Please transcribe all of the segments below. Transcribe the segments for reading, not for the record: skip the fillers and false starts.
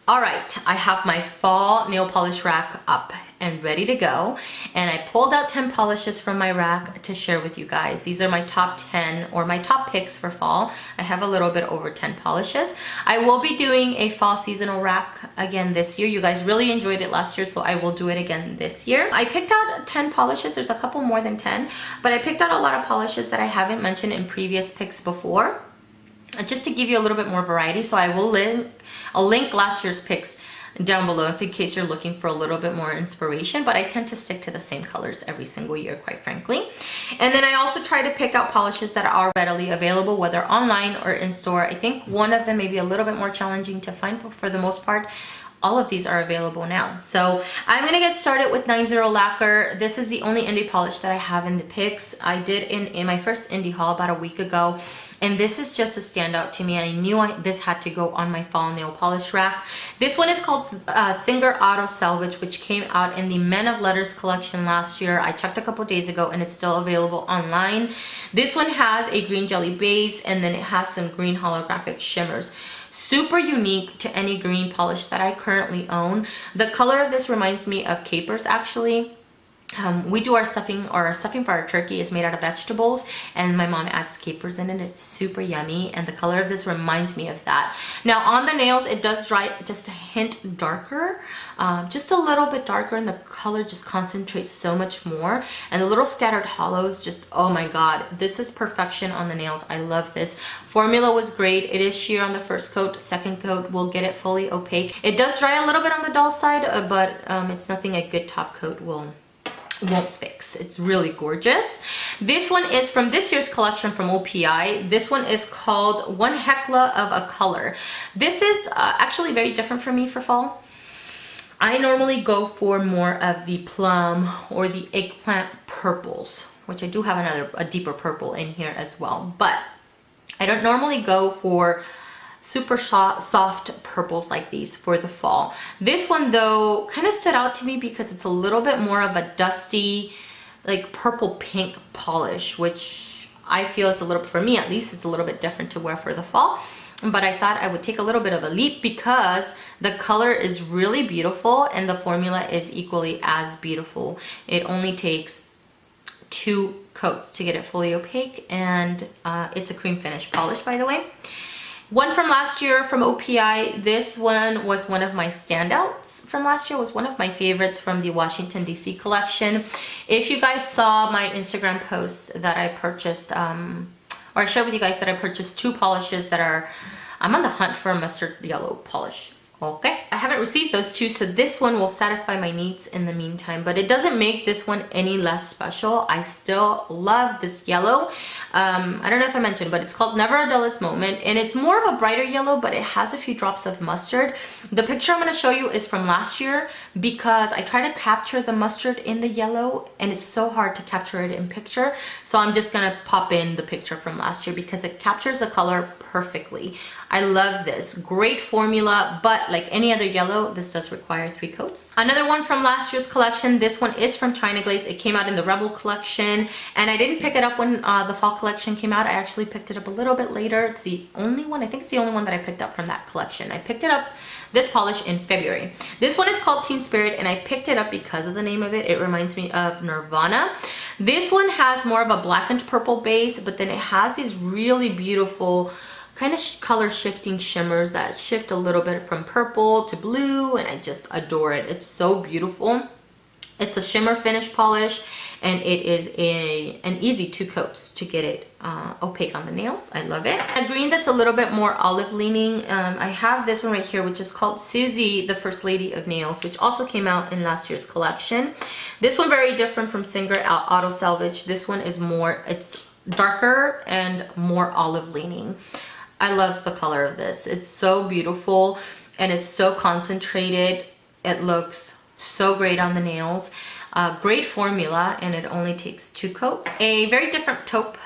All right, I have my fall nail polish rack up and ready to go, and I pulled out 10 polishes from my rack to share with you guys. These are my top 10 or my top picks for fall. I have a little bit over 10 polishes. I will be doing a fall seasonal rack again this year. You guys really enjoyed it last year, so I will do it again this year. I picked out 10 polishes. There's a couple more than 10, but I picked out a lot of polishes that I haven't mentioned in previous picks before, just to give you a little bit more variety. So I'll link last year's picks down below in case you're looking for a little bit more inspiration, but I tend to stick to the same colors every single year, quite frankly. And then I also try to pick out polishes that are readily available, whether online or in store. I think one of them may be a little bit more challenging to find, but for the most part, all of these are available now. So I'm gonna get started with 90 Lacquer. This is the only indie polish that I have in the picks. I did in my first indie haul about a week ago, and this is just a standout to me. I knew this had to go on my fall nail polish rack. This one is called Singer Auto Salvage, which came out in the Men of Letters collection last year. I checked a couple days ago and it's still available online. This one has a green jelly base, and then it has some green holographic shimmers. Super unique to any green polish that I currently own. The color of this reminds me of capers, actually. We do our stuffing for our turkey is made out of vegetables, and my mom adds capers in it. It's super yummy, and the color of this reminds me of that. Now on the nails, it does dry just a hint darker, just a little bit darker, and the color just concentrates so much more. And the little scattered hollows, just, oh my god, this is perfection on the nails. I love this. Formula was great. It is sheer on the first coat. Second coat will get it fully opaque. It does dry a little bit on the dull side, but it's nothing a good top coat won't fix. It's really gorgeous. This one is from this year's collection from OPI. This one is called One Heckla of a Color. This is actually very different for me for fall. I normally go for more of the plum or the eggplant purples, which I do have a deeper purple in here as well, but I don't normally go for super soft purples like these for the fall. This one though kind of stood out to me because it's a little bit more of a dusty, like purple pink polish, which I feel is a little, for me at least, it's a little bit different to wear for the fall. But I thought I would take a little bit of a leap because the color is really beautiful and the formula is equally as beautiful. It only takes 2 coats to get it fully opaque, and it's a cream finish polish, by the way. One from last year from OPI. This one was one of my standouts from last year. It was one of my favorites from the Washington DC collection. If you guys saw my Instagram post that I purchased, or I shared with you guys that I purchased 2 polishes that are, I'm on the hunt for a mustard yellow polish. Okay, I haven't received those 2, so this one will satisfy my needs in the meantime, but it doesn't make this one any less special. I still love this yellow. I don't know if I mentioned, but it's called Never a Dullest Moment, and it's more of a brighter yellow, but it has a few drops of mustard. The picture I'm going to show you is from last year because I try to capture the mustard in the yellow, and it's so hard to capture it in picture, so I'm just going to pop in the picture from last year because it captures the color perfectly. I love this. Great formula, but like any other yellow, this does require 3 coats. Another one from last year's collection. This one is from China Glaze. It came out in the Rebel collection, and I didn't pick it up when the fall collection came out. I actually picked it up a little bit later. It's the only one, I think it's the only one that I picked up from that collection. I picked it up, this polish, in February. This one is called Teen Spirit, and I picked it up because of the name of it. It reminds me of Nirvana. This one has more of a blackened purple base, but then it has these really beautiful kind of color shifting shimmers that shift a little bit from purple to blue, and I just adore it. It's so beautiful. It's a shimmer finish polish, and it is an easy 2 coats to get it opaque on the nails. I love it. A green that's a little bit more olive leaning. I have this one right here, which is called Suzi, the First Lady of Nails, which also came out in last year's collection. This one very different from Singer Auto Salvage. This one is more, it's darker and more olive leaning. I love the color of this. It's so beautiful and it's so concentrated. It looks so great on the nails. Great formula, and it only takes 2 coats. A very different taupe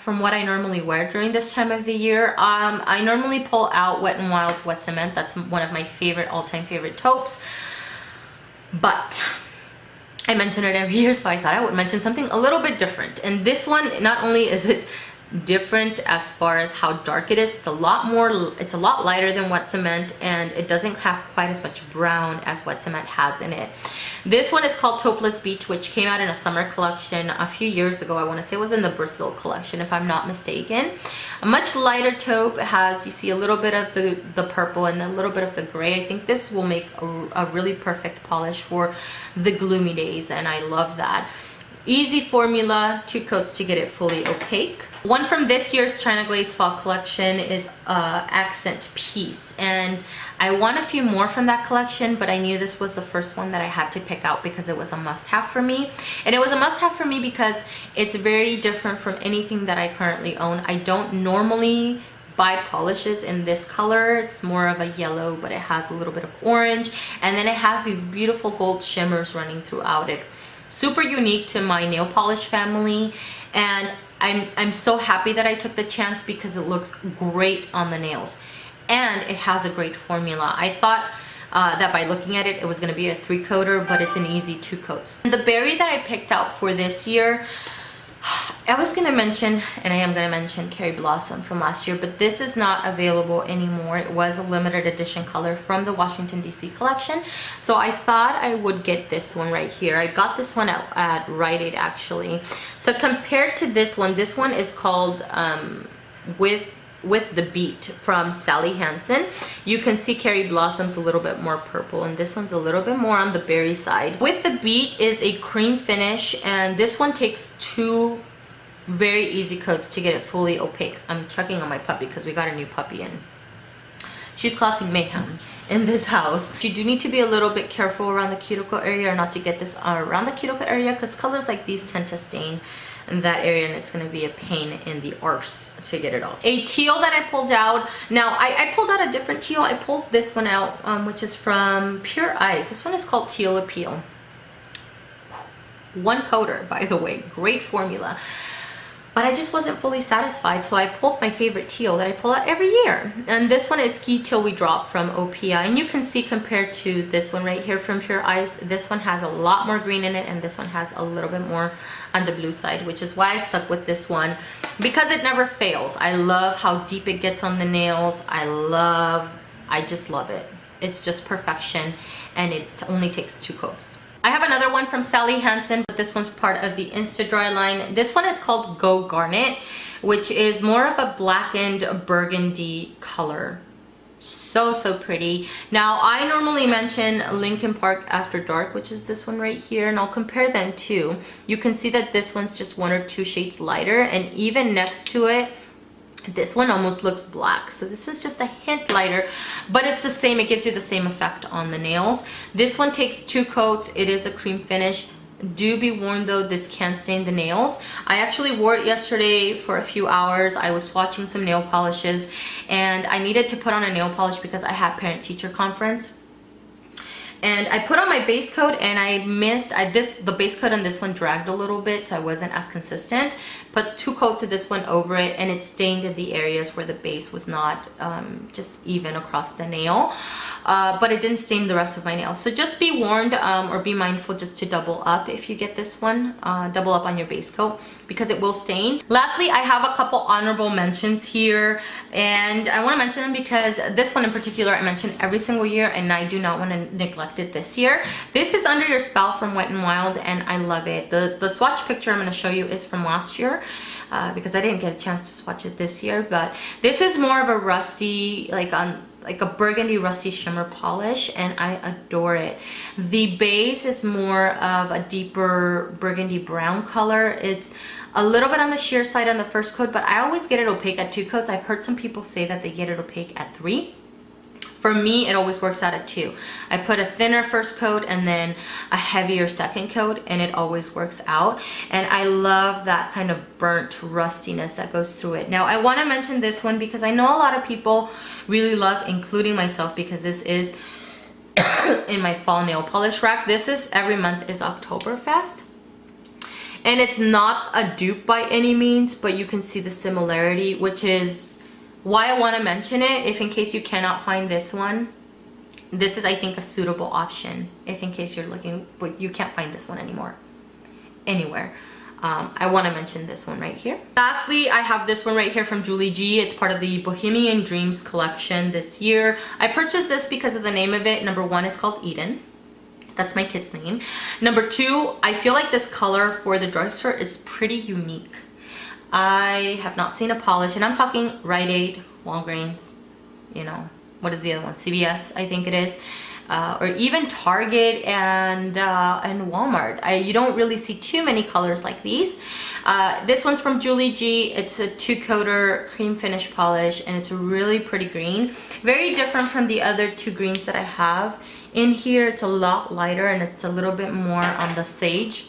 from what I normally wear during this time of the year. I normally pull out Wet n Wild's Wet Cement. That's one of my favorite, all-time favorite taupes. But I mention it every year, so I thought I would mention something a little bit different. And this one, not only is it different as far as how dark it is. It's a lot lighter than wet cement, and it doesn't have quite as much brown as wet cement has in it. This one is called Taupe-less Beach, which came out in a summer collection a few years ago. I want to say it was in the Brazil collection, if I'm not mistaken. A much lighter taupe. It has, you see a little bit of the purple and a little bit of the gray. I think this will make a really perfect polish for the gloomy days, and I love that. Easy formula, 2 coats to get it fully opaque. One from this year's China Glaze Fall collection is Accent Piece, and I want a few more from that collection, but I knew this was the first one that I had to pick out because it was a must-have for me. And it was a must-have for me because it's very different from anything that I currently own. I don't normally buy polishes in this color. It's more of a yellow, but it has a little bit of orange, and then it has these beautiful gold shimmers running throughout it. Super unique to my nail polish family, and I'm so happy that I took the chance because it looks great on the nails and it has a great formula. I thought that by looking at it, it was going to be a 3-coater, but it's an easy 2 coats. The berry that I picked out for this year, I was going to mention, and I am going to mention Cherry Blossom from last year, but this is not available anymore. It was a limited edition color from the Washington DC collection, so I thought I would get this one right here. I got this one at Rite Aid actually. So compared to this one is called with the Beet from Sally Hansen. You can see Cherry Blossom's a little bit more purple, and this one's a little bit more on the berry side. With the Beet is a cream finish, and this one takes 2 very easy coats to get it fully opaque. I'm chucking on my puppy because we got a new puppy in. She's causing mayhem in this house. You do need to be a little bit careful around the cuticle area, or not to get this around the cuticle area, because colors like these tend to stain in that area, and it's going to be a pain in the arse to get it off. A teal that I pulled out. Now I pulled out a different teal. I pulled this one out, which is from Pure Eyes. This one is called Teal Appeal. 1 coater, by the way. Great formula. But I just wasn't fully satisfied, so I pulled my favorite teal that I pull out every year. And this one is Ski Teal We Drop from OPI. And you can see, compared to this one right here from Pure Eyes, this one has a lot more green in it, and this one has a little bit more on the blue side, which is why I stuck with this one, because it never fails. I love how deep it gets on the nails. I just love it. It's just perfection, and it only takes 2 coats. I have another one from Sally Hansen, but this one's part of the Insta-Dry line. This one is called Go Garnet, which is more of a blackened burgundy color. So pretty. Now I normally mention Lincoln Park After Dark, which is this one right here, and I'll compare them too. You can see that this one's just 1 or 2 shades lighter, and even next to it, this one almost looks black. So this is just a hint lighter, but it's the same. It gives you the same effect on the nails. This one takes 2 coats. It is a cream finish. Do be warned though, this can stain the nails. I actually wore it yesterday for a few hours. I was swatching some nail polishes, and I needed to put on a nail polish because I had parent-teacher conference. And I put on my base coat, and I missed, the base coat on this one dragged a little bit, so I wasn't as consistent. Put 2 coats of this one over it, and it stained the areas where the base was not just even across the nail. But it didn't stain the rest of my nails. So just be warned, or be mindful just to double up if you get this one. Double up on your base coat, because it will stain. Lastly, I have a couple honorable mentions here, and I want to mention them because this one in particular I mention every single year, and I do not want to neglect it this year. This is Under Your Spell from Wet n Wild, and I love it. The swatch picture I'm going to show you is from last year, because I didn't get a chance to swatch it this year. But this is more of a rusty, like a burgundy rusty shimmer polish, and I adore it. The base is more of a deeper burgundy brown color. It's a little bit on the sheer side on the first coat, but I always get it opaque at 2 coats. I've heard some people say that they get it opaque at 3. For me, it always works out at 2. I put a thinner first coat and then a heavier second coat, and it always works out. And I love that kind of burnt rustiness that goes through it. Now, I want to mention this one because I know a lot of people really love, including myself, because this is in my fall nail polish rack. This is every month is Oktoberfest. And it's not a dupe by any means, but you can see the similarity, which is why I want to mention it. If in case you cannot find this one, this is, I think, a suitable option if in case you're looking, but you can't find this one anymore anywhere. I want to mention this one right here. Lastly, I have this one right here from JulieG. It's part of the Bohemian Dreams collection this year. I purchased this because of the name of it. Number one, it's called Eden. That's my kid's name. Number two, I feel like this color for the drugstore is pretty unique. I have not seen a polish, and I'm talking Rite Aid, Walgreens, you know, what is the other one? CVS, I think it is. Or even Target and Walmart. You don't really see too many colors like these. This one's from JulieG. It's a 2-coater cream finish polish, and it's a really pretty green. Very different from the other 2 greens that I have. In here, it's a lot lighter, and it's a little bit more on the sage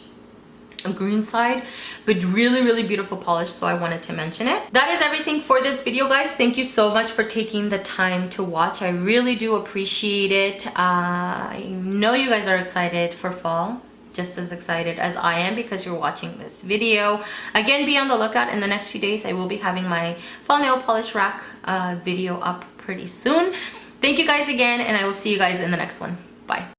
green side, but really beautiful polish, so I wanted to mention it. That is everything for this video, guys. Thank you so much for taking the time to watch. I really do appreciate it. I know you guys are excited for fall, just as excited as I am because you're watching this video. Again, be on the lookout. In the next few days, I will be having my fall nail polish rack video up pretty soon. Thank you guys again, and I will see you guys in the next one. Bye.